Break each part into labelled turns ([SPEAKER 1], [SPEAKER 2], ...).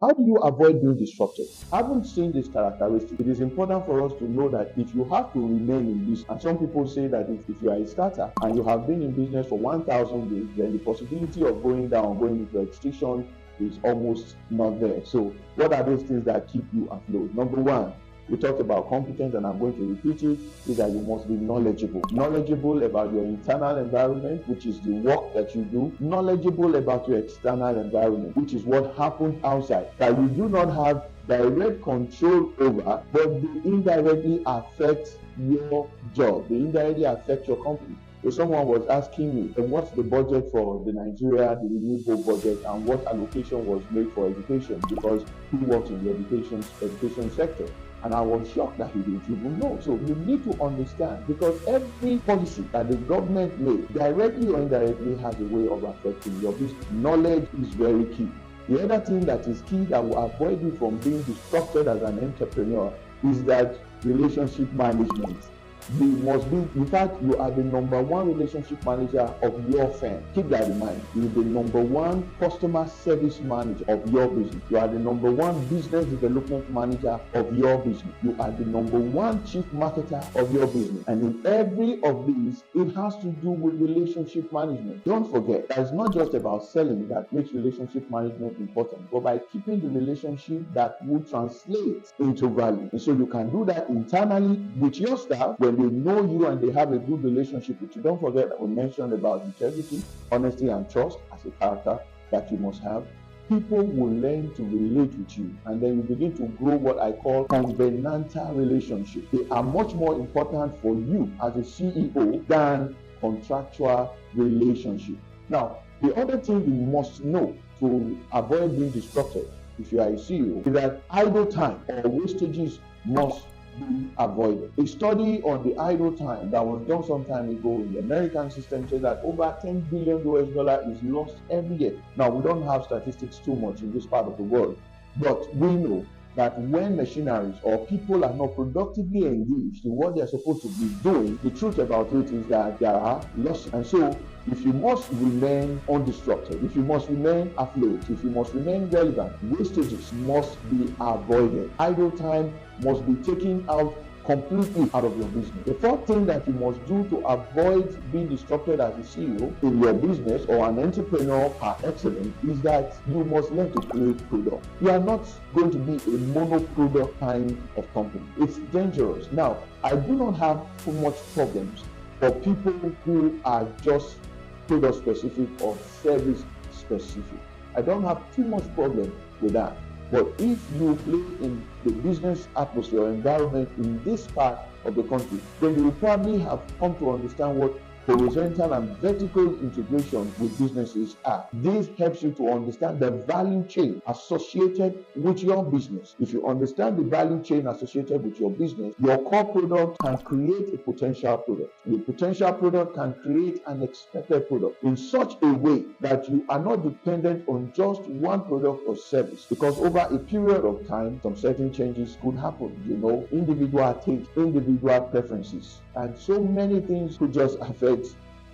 [SPEAKER 1] How do you avoid being disrupted? Having seen this characteristic, it is important for us to know that if you have to remain in business, and some people say that if you are a starter and you have been in business for 1,000 days, then the possibility of going down, going into extinction is almost not there. So, what are those things that keep you afloat? Number one, we talked about competence, and I'm going to repeat it, is that you must be knowledgeable. Knowledgeable about your internal environment, which is the work that you do. Knowledgeable about your external environment, which is what happens outside, that you do not have direct control over, but they indirectly affect your job. They indirectly affect your company. So someone was asking me, what's the budget for the Nigeria, the renewable budget, and what allocation was made for education, because he works in the education sector. And I was shocked that he didn't even know. So you need to understand, because every policy that the government made, directly or indirectly, has a way of affecting your business. Knowledge is very key. The other thing that is key that will avoid you from being disrupted as an entrepreneur is that relationship management. You must be, in fact, you are the number one relationship manager of your firm. Keep that in mind. You are the number one customer service manager of your business. You are the number one business development manager of your business. You are the number one chief marketer of your business. And in every of these, it has to do with relationship management. Don't forget, that it's not just about selling that makes relationship management important, but by keeping the relationship that will translate into value. And so you can do that internally with your staff when they know you and they have a good relationship with you. Don't forget that we mentioned about integrity, honesty, and trust as a character that you must have. People will learn to relate with you, and then you begin to grow what I call covenantal relationships. They are much more important for you as a CEO than contractual relationship. Now, the other thing you must know to avoid being disrupted if you are a CEO is that idle time or wastages must be avoided. A study on the idle time that was done some time ago in the American system said that over $10 billion is lost every year. Now, we don't have statistics too much in this part of the world, but we know that when machineries or people are not productively engaged in what they're supposed to be doing, the truth about it is that there are losses. And so, if you must remain undisrupted, if you must remain afloat, if you must remain relevant, wastages must be avoided. Idle time must be taken out completely out of your business. The fourth thing that you must do to avoid being disrupted as a CEO in your business or an entrepreneur par excellence is that you must learn to create product. You are not going to be a mono-product kind of company. It's dangerous. Now, I do not have too much problems for people who are just product specific or service specific. I don't have too much problem with that. But if you play in the business atmosphere or environment in this part of the country, then you will probably have come to understand what horizontal and vertical integration with businesses are. This helps you to understand the value chain associated with your business. If you understand the value chain associated with your business, your core product can create a potential product. The potential product can create an expected product in such a way that you are not dependent on just one product or service, because over a period of time, some certain changes could happen. Individual taste, individual preferences, and so many things could just affect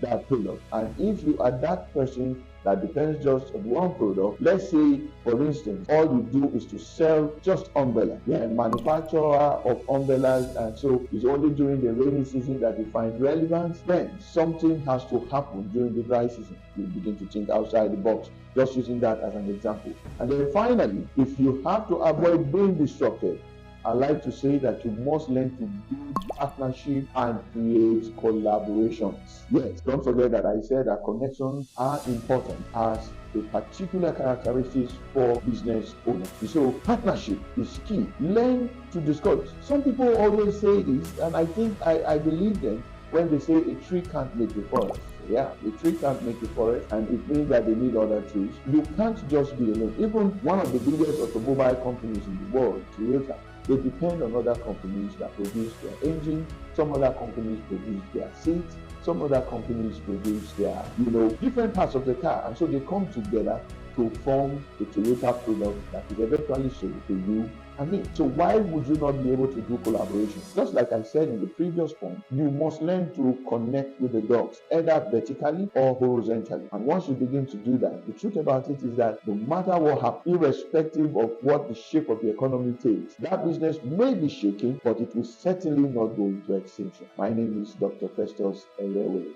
[SPEAKER 1] that product. And if you are that person that depends just on one product, let's say, for instance, all you do is to sell just umbrella. You're a manufacturer of umbrellas, and so it's only during the rainy season that you find relevance, then something has to happen during the dry season. You begin to think outside the box, just using that as an example. And then finally, if you have to avoid being disrupted, I like to say that you must learn to build partnership and create collaborations. Yes, don't forget that I said that connections are important as a particular characteristics for business owners. So partnership is key. Learn to discuss. Some people always say this, and I think I believe them when they say a tree can't make a forest. Yeah, a tree can't make a forest, and it means that they need other trees. You can't just be alone. Even one of the biggest automobile companies in the world, Toyota, they depend on other companies that produce their engine. Some other companies produce their seats. Some other companies produce their, different parts of the car. And so they come together to form a Toyota product that is eventually sold to you and me. So why would you not be able to do collaboration? Just like I said in the previous point, you must learn to connect with the dots, either vertically or horizontally. And once you begin to do that, the truth about it is that no matter what happens, irrespective of what the shape of the economy takes, that business may be shaking, but it will certainly not go into extinction. My name is Dr. Festus Elewe.